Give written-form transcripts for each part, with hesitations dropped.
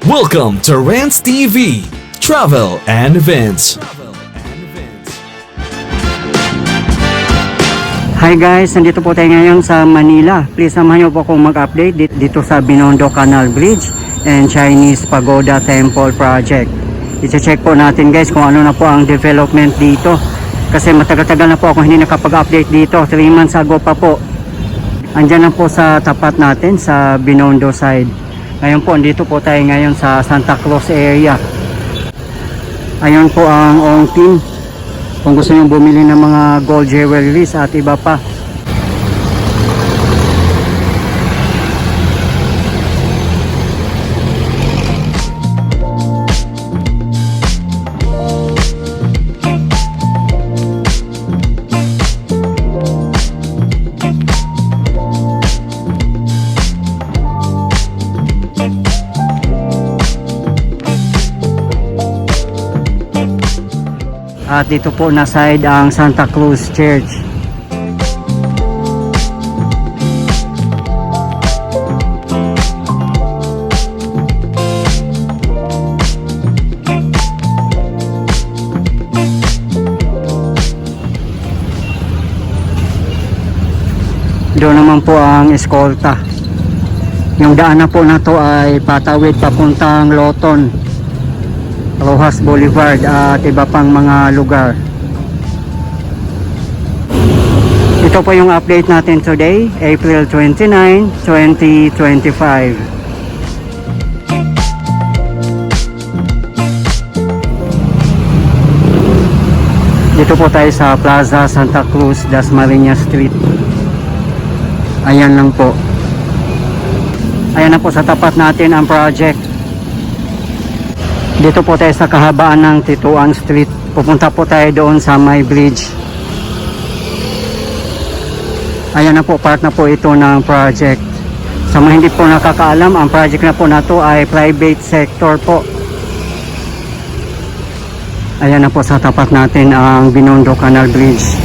Welcome to Rants TV, Travel and Events. Hi guys, nandito po tayo ngayon sa Manila. Please samahan niyo po akong mag-update dito sa Binondo Canal Bridge and Chinese Pagoda Temple Project. I-check po natin guys kung ano na po ang development dito. Kasi matagal-tagal na po ako hindi nakapag-update dito. 3 months ago pa po. Andyan lang po sa tapat natin sa Binondo side. Ngayon po, dito po tayo ngayon sa Santa Cruz area. Ayun po ang Ongpin. Kung gusto nyo bumili ng mga gold jewelries at iba pa. At dito po na side ang Santa Cruz Church. Doon naman po ang eskolta. Yung daanan po na to ay patawid papuntang Loton, Rojas Boulevard at iba pang mga lugar. Ito po yung update natin today, April 29, 2025. Dito po tayo sa Plaza Santa Cruz, Dasmariñas Street. Ayan lang po. Ayan na po sa tapat natin ang project. Dito po tayo sa kahabaan ng Tituan Street. Pupunta po tayo doon sa may bridge. Ayan na po, part na po ito ng project. Sa mga hindi po nakakaalam, ang project na po na to ay private sector po. Ayan na po sa tapat natin ang Binondo Canal Bridge.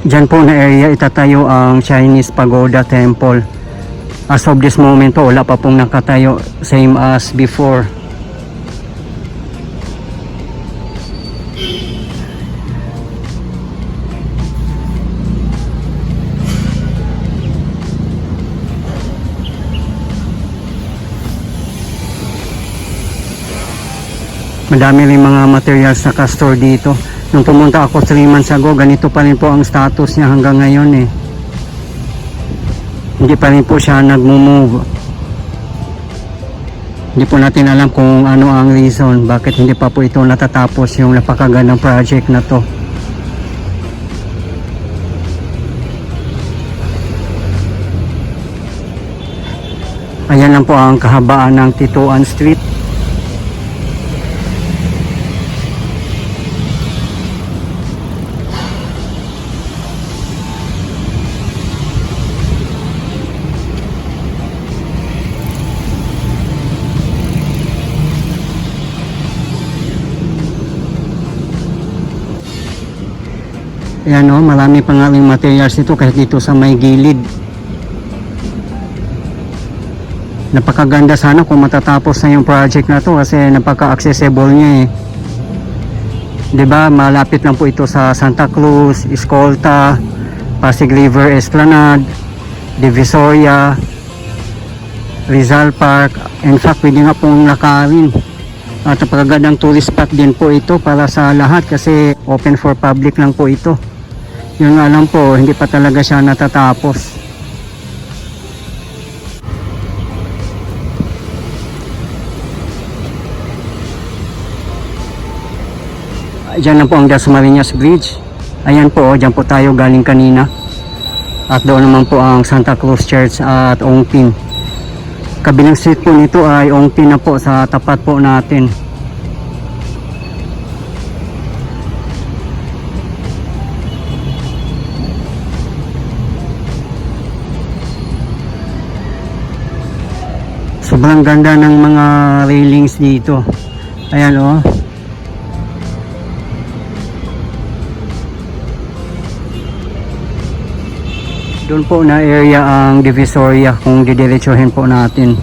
Diyan po na area itatayo ang Chinese Pagoda Temple. As of this moment po, wala pa pong nakatayo, same as before. Madami rin mga materials na ka-store dito. Nung pumunta ako 3 months ago, ganito pa rin po ang status niya hanggang ngayon eh. Hindi pa rin po siya nag-move. Hindi po natin alam kung ano ang reason bakit hindi pa po ito natatapos yung napakagandang project na to. Ayan lang po ang kahabaan ng Tituan Street. Ayan o, marami pa nga rin materials ito kahit dito sa may gilid. Napakaganda sana kung matatapos na yung project na to kasi napaka-accessible niya eh. 'Di ba? Malapit lang po ito sa Santa Cruz, Escolta, Pasig River Esplanade, Divisoria, Rizal Park. In fact, pwede nga pong lakarin. At napakagandang tourist spot din po ito para sa lahat kasi open for public lang po ito. Yung alam po, hindi pa talaga siya natatapos. Diyan na po ang Dasmariñas Bridge. Ayan po, diyan po tayo galing kanina. At doon naman po ang Santa Cruz Church at Ongpin. Kabilang street po nito ay Ongpin na po sa tapat po natin. Sobrang ganda ng mga railings dito. Ayan oh. Doon po na area ang Divisoria kung didiretsuhin po natin.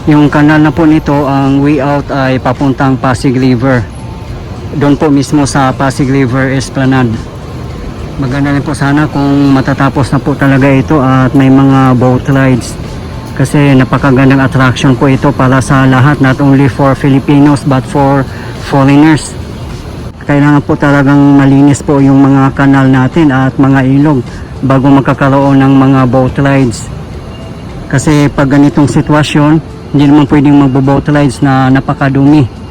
Yung kanal na po nito, ang way out ay papuntang Pasig River. Doon po mismo sa Pasig River Esplanade. Maganda rin po sana kung matatapos na po talaga ito at may mga boat rides. Kasi napakagandang attraction po ito para sa lahat, not only for Filipinos but for foreigners. Kailangan po talagang malinis po yung mga kanal natin at mga ilog bago magkakaroon ng mga boat rides. Kasi pag ganitong sitwasyon, hindi naman pwedeng magbo-boat rides na napakadumi.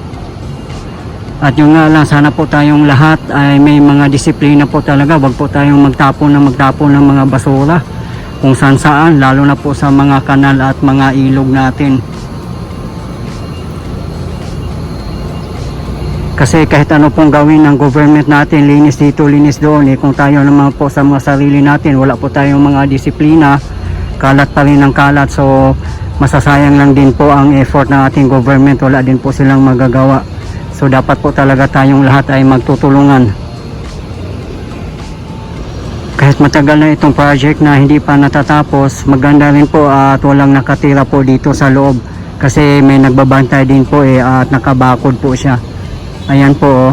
At yung nga lang, sana po tayong lahat ay may mga disiplina po talaga. Wag po tayong magtapon ng mga basura kung saan saan, lalo na po sa mga kanal at mga ilog natin. Kasi kahit ano pong gawin ng government natin, linis dito, linis doon, kung tayo naman po sa mga sarili natin, wala po tayong mga disiplina, kalat pa rin ang kalat. So masasayang lang din po ang effort ng ating government, wala din po silang magagawa. So dapat po talaga tayong lahat ay magtutulungan. Kahit matagal na itong project na hindi pa natatapos, maganda rin po at walang nakatira po dito sa loob. Kasi may nagbabantay din po at nakabakod po siya. Ayan po oh.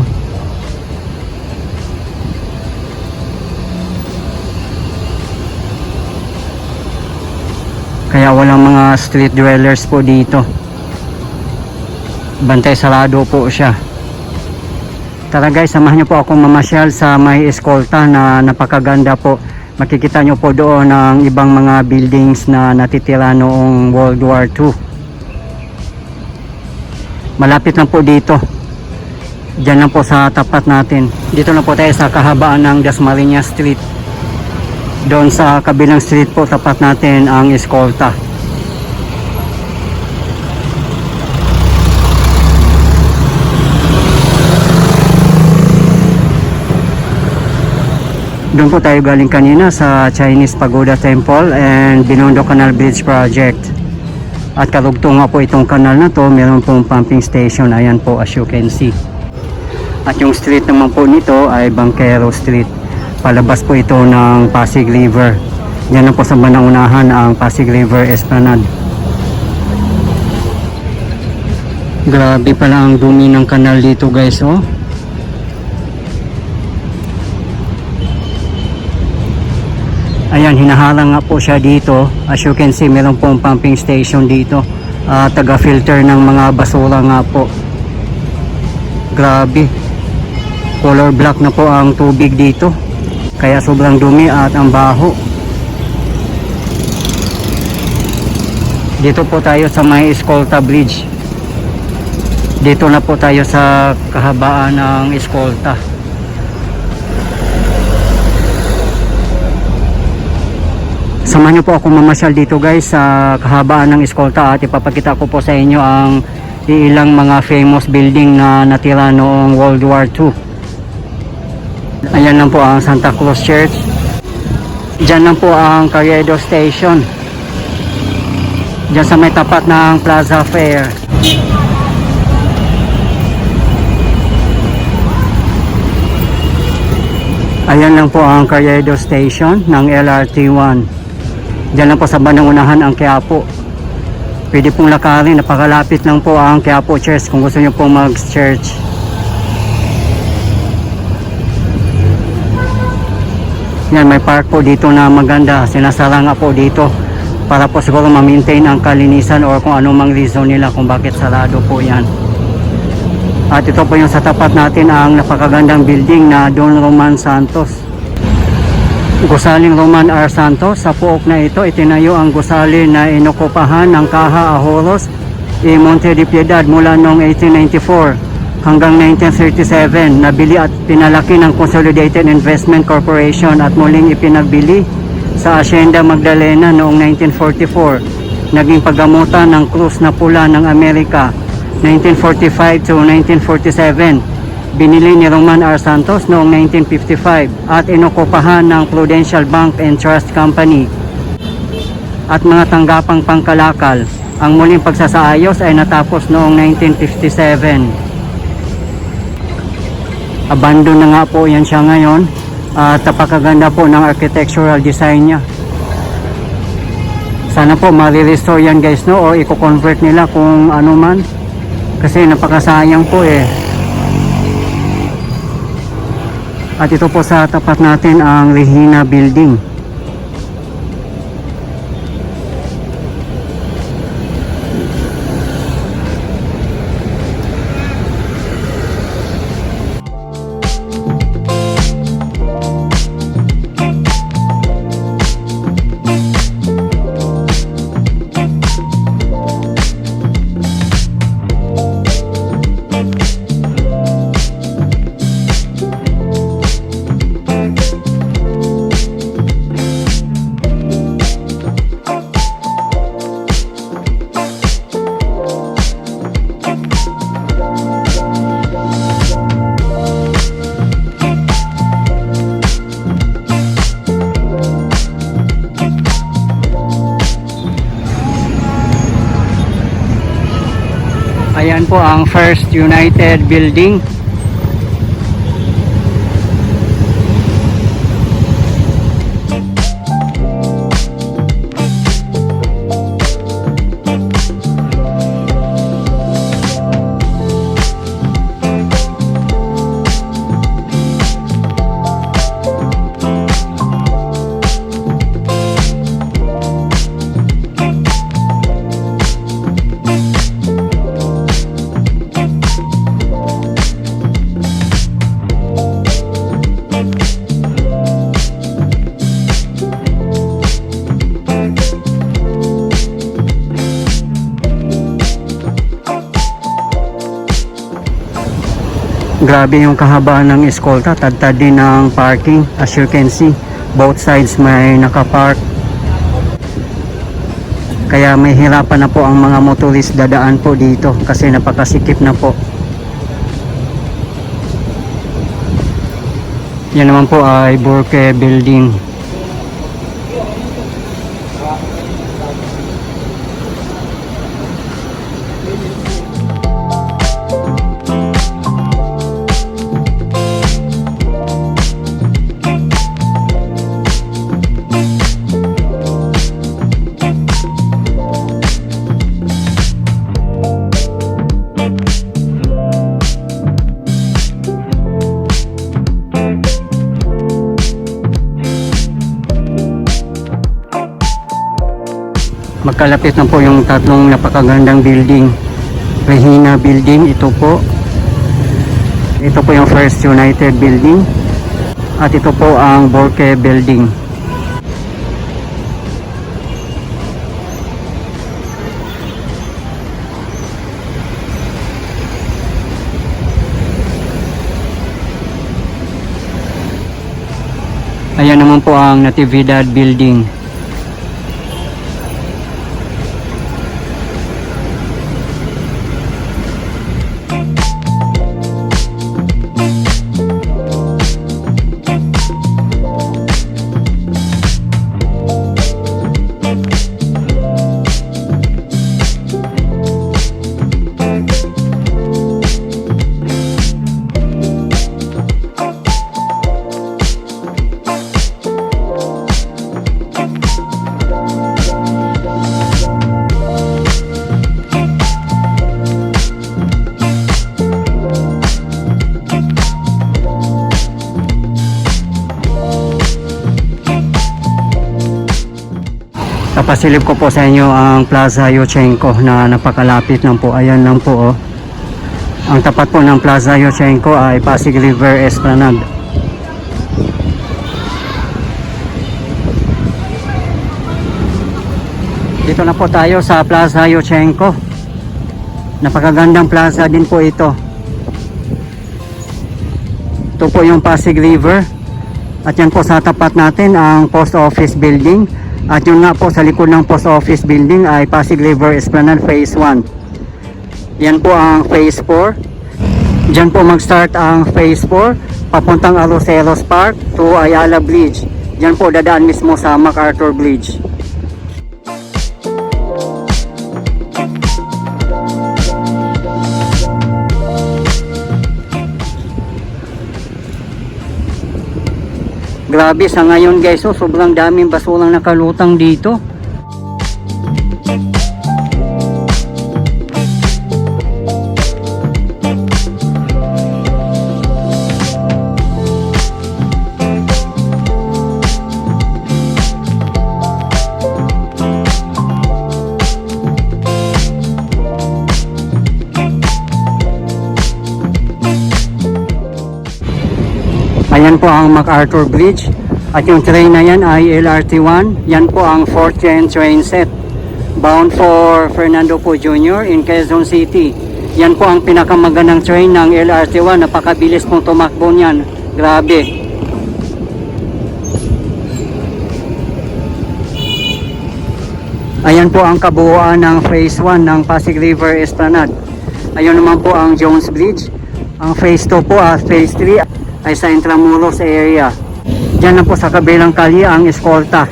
Kaya walang mga street dwellers po dito. Bantay sarado po siya. Tara guys, samahan nyo po akong mamasyal sa may eskolta na napakaganda po. Makikita nyo po doon ang ibang mga buildings na natitira noong World War II. Malapit lang po dito. Diyan lang po sa tapat natin. Dito na po tayo sa kahabaan ng Dasmariñas Street. Doon sa kabilang street po tapat natin ang eskolta. Doon po tayo galing kanina sa Chinese Pagoda Temple and Binondo Canal Bridge Project. At karugtong nga po itong kanal na to, meron pong pumping station. Ayan po as you can see. At yung street naman po nito ay Banquero Street. Palabas po ito ng Pasig River. Yan na po sa bandang unahan ang Pasig River Esplanade. Grabe pala ang dumi ng kanal dito guys oh. Ayan, hinaharang nga po siya dito. As you can see, meron pong pumping station dito. Taga-filter ng mga basura nga po. Grabe. Color black na po ang tubig dito. Kaya sobrang dumi at ang baho. Dito po tayo sa may Escolta Bridge. Dito na po tayo sa kahabaan ng Escolta. Samahan niyo po ako mamasyal dito guys sa kahabaan ng Escolta at ipapakita ko po sa inyo ang ilang mga famous building na natira noong World War II. Ayan lang po ang Santa Cruz Church. Diyan lang po ang Carriedo Station. Diyan sa may tapat ng Plaza Fair. Ayan lang po ang Carriedo Station ng LRT1. Diyan lang po sa bandang unahan ang Quiapo. Pwede pong lakarin, napakalapit lang po ang Quiapo Church kung gusto nyo pong mag-church. Yan, may park po dito na maganda. Sinasara nga po dito para po siguro ma-maintain ang kalinisan or kung anumang reason nila kung bakit sarado po yan. At ito po yung sa tapat natin ang napakagandang building na Don Roman Santos. Gusaling Roman R. Santos. Sa puok na ito, itinayo ang gusali na inokupahan ng Caja Ahorros y Monte de Piedad mula noong 1894 hanggang 1937. Nabili at pinalaki ng Consolidated Investment Corporation at muling ipinagbili sa Hacienda Magdalena noong 1944. Naging paggamutan ng Cruz na Pula ng Amerika 1945 to 1947. Binili ni Roman R. Santos noong 1955 at inokupahan ng Prudential Bank and Trust Company at mga tanggapang pangkalakal. Ang muling pagsasaayos ay natapos noong 1957. Abandon na nga po yan siya ngayon at napakaganda po ng architectural design niya. Sana po ma-restore yan guys, no, o i-convert nila kung ano man. Kasi napakasayang po eh. At ito po sa tapat natin ang Regina Building. Ayan po ang First United Building. Grabe yung kahabaan ng eskolta, tad-tad din ng parking. As you can see, both sides may nakapark. Kaya may hirapan na po ang mga motorist dadaan po dito kasi napakasikip na po. Yan naman po ay Burke Building. Magkalapit na po yung tatlong napakagandang building. Regina Building, ito po. Ito po yung First United Building. At ito po ang Burke Building. Ayan naman po ang Natividad Building. Papasilip ko po sa inyo ang Plaza Yuchenko na napakalapit lang po. Ayan lang po oh. Ang tapat po ng Plaza Yuchenko ay Pasig River Esplanade. Dito na po tayo sa Plaza Yuchenko. Napakagandang plaza din po ito. Ito po yung Pasig River. At yan po sa tapat natin ang Post Office Building. At yun nga po sa likod ng Post Office Building ay Pasig River Esplanade Phase 1. Yan po ang Phase 4. Diyan po mag-start ang Phase 4 papuntang Arroceros Park to Ayala Bridge. Diyan po dadaan mismo sa MacArthur Bridge. Grabe sa ngayon guys, oh, sobrang daming basurang nakalutang dito. Ayan po ang MacArthur Bridge. At yung train na yan ay LRT1. Yan po ang 4th gen train set. Bound for Fernando Po Jr. in Quezon City. Yan po ang pinakamagandang train ng LRT1. Napakabilis pong tumakbo niyan. Grabe. Ayan po ang kabuuan ng Phase 1 ng Pasig River Esplanade. Ayun naman po ang Jones Bridge. Ang Phase 2 po at Phase 3 ay sa Intramuros area. Diyan na po sa kabilang kalye ang Escolta.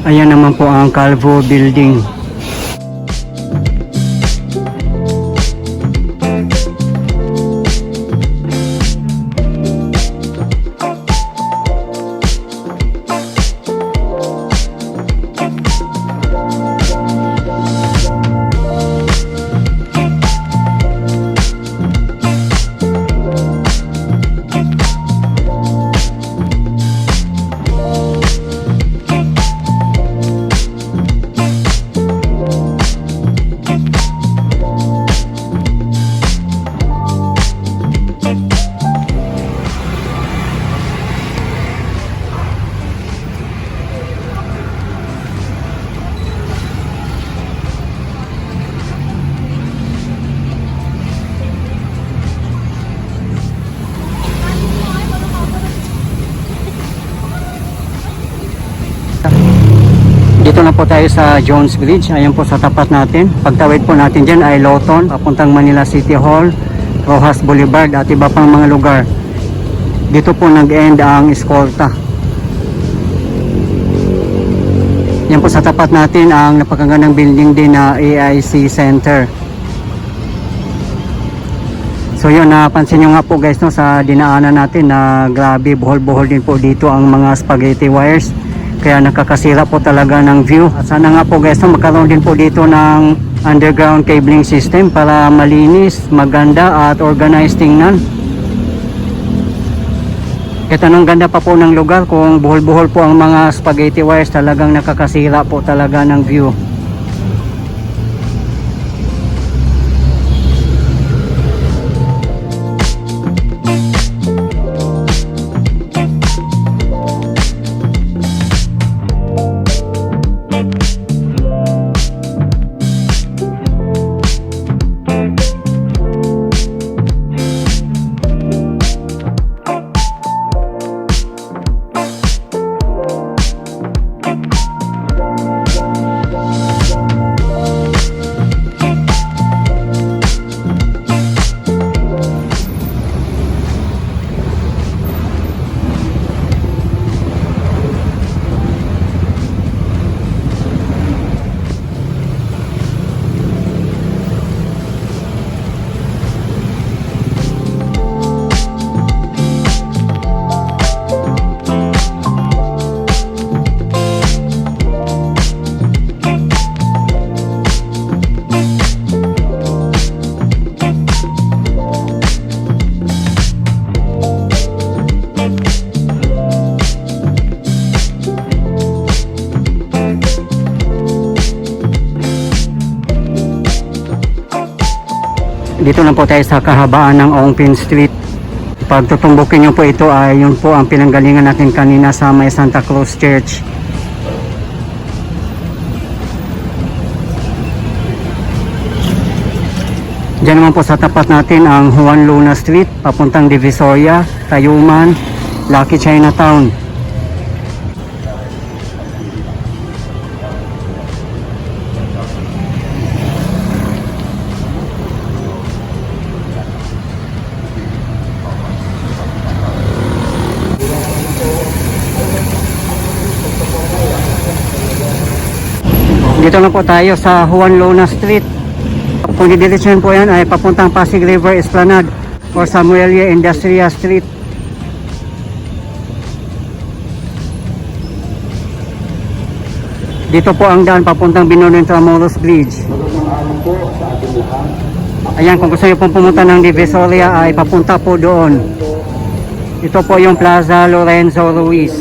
Ayan naman po ang Calvo Building. Dito na po tayo sa Jones Bridge. Ayan po sa tapat natin. Pagtawid po natin dyan ay Lawton, papuntang Manila City Hall, Rojas Boulevard at iba pang mga lugar. Dito po nag-end ang Escolta. Yan po sa tapat natin ang napakagandang building din na AIC Center. So yun, napansin nyo nga po guys no, sa dinaanan natin na grabe, buhol-buhol din po dito ang mga spaghetti wires. Kaya nakakasira po talaga ng view. At sana nga po guys, no, magkaroon din po dito ng underground cabling system para malinis, maganda at organized tingnan. Kahit anong ganda pa po ng lugar, kung buhol-buhol po ang mga spaghetti wires, talagang nakakasira po talaga ng view. Dito lang po tayo sa kahabaan ng Ongpin Street. Pag tutumbukin nyo po ito ay yun po ang pinanggalingan natin kanina sa may Santa Cruz Church. Diyan naman po sa tapat natin ang Juan Luna Street, papuntang Divisoria, Tayuman, Lucky Chinatown. Dito na po tayo sa Juan Luna Street. Kung didiretsuhan po yan ay papuntang Pasig River Esplanade or Samuelia Industrial Street. Dito po ang daan papuntang Binondo Intramuros Bridge. Ayan, kung gusto niyo pong pumunta ng Divisoria ay papunta po doon. Ito po yung Plaza Lorenzo Ruiz.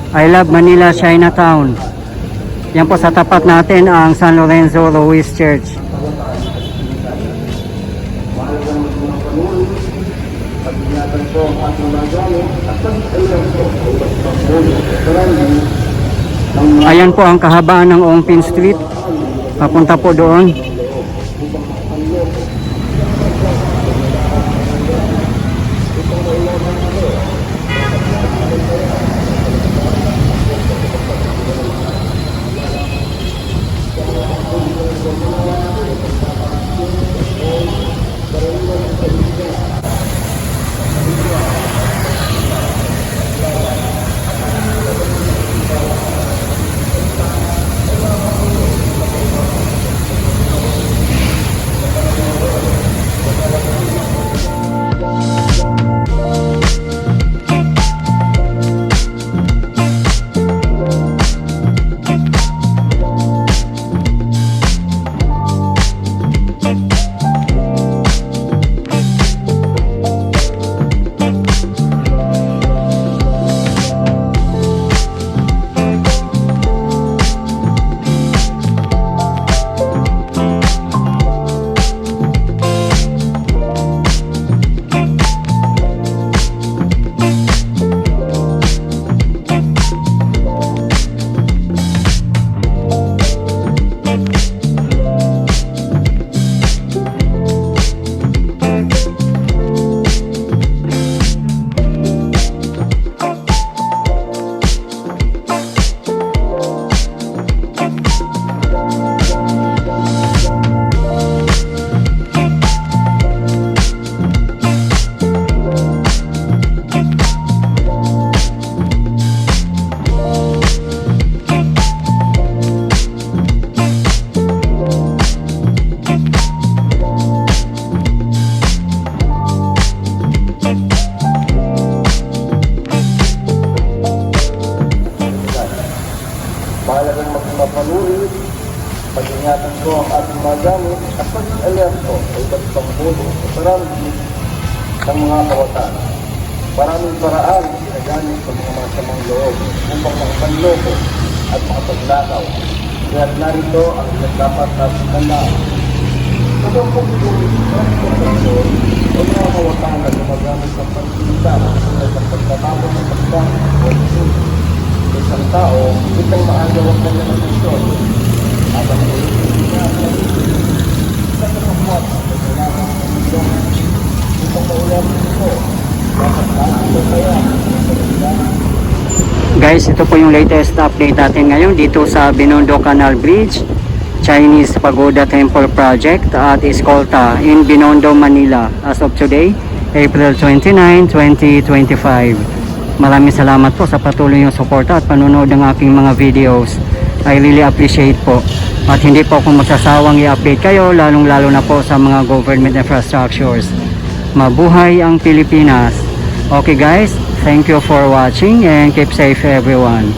I Love Manila Chinatown. Yan po sa tapat natin ang San Lorenzo Ruiz Church. Ayan po ang kahabaan ng Ongpin Street. Papunta po doon. Mahalagang magmapanuri, pag-ingatan ko ang ating mga gamit at pag-alerto sa iba't ibang bulo sa saranggi ng mga kawatan. Maraming paraan ginagamit sa mga masamang loob upang makapanloko at makapaglakaw. Kaya narito ang dapat natin tandaan. Kapag pagbulit sa pagkakas o mga kawatan na gumagamit sa pagkilitan sa pagkatapos ng pagkakas o isang tao, itang maaga wag na ng misyon. At ang ulitin niya sa katapat ang kailangan ng misyon. Itong maulan ito, dapat ito kaya Guys, ito po yung latest update natin ngayon dito sa Binondo Canal Bridge, Chinese Pagoda Temple Project at Escolta in Binondo, Manila as of today, April 29, 2025. Maraming salamat po sa patuloy yung suporta at panonood ng aking mga videos. I really appreciate po. At hindi po ako magsasawang i-update kayo, lalong-lalo na po sa mga government infrastructures. Mabuhay ang Pilipinas! Okay guys, thank you for watching and keep safe everyone.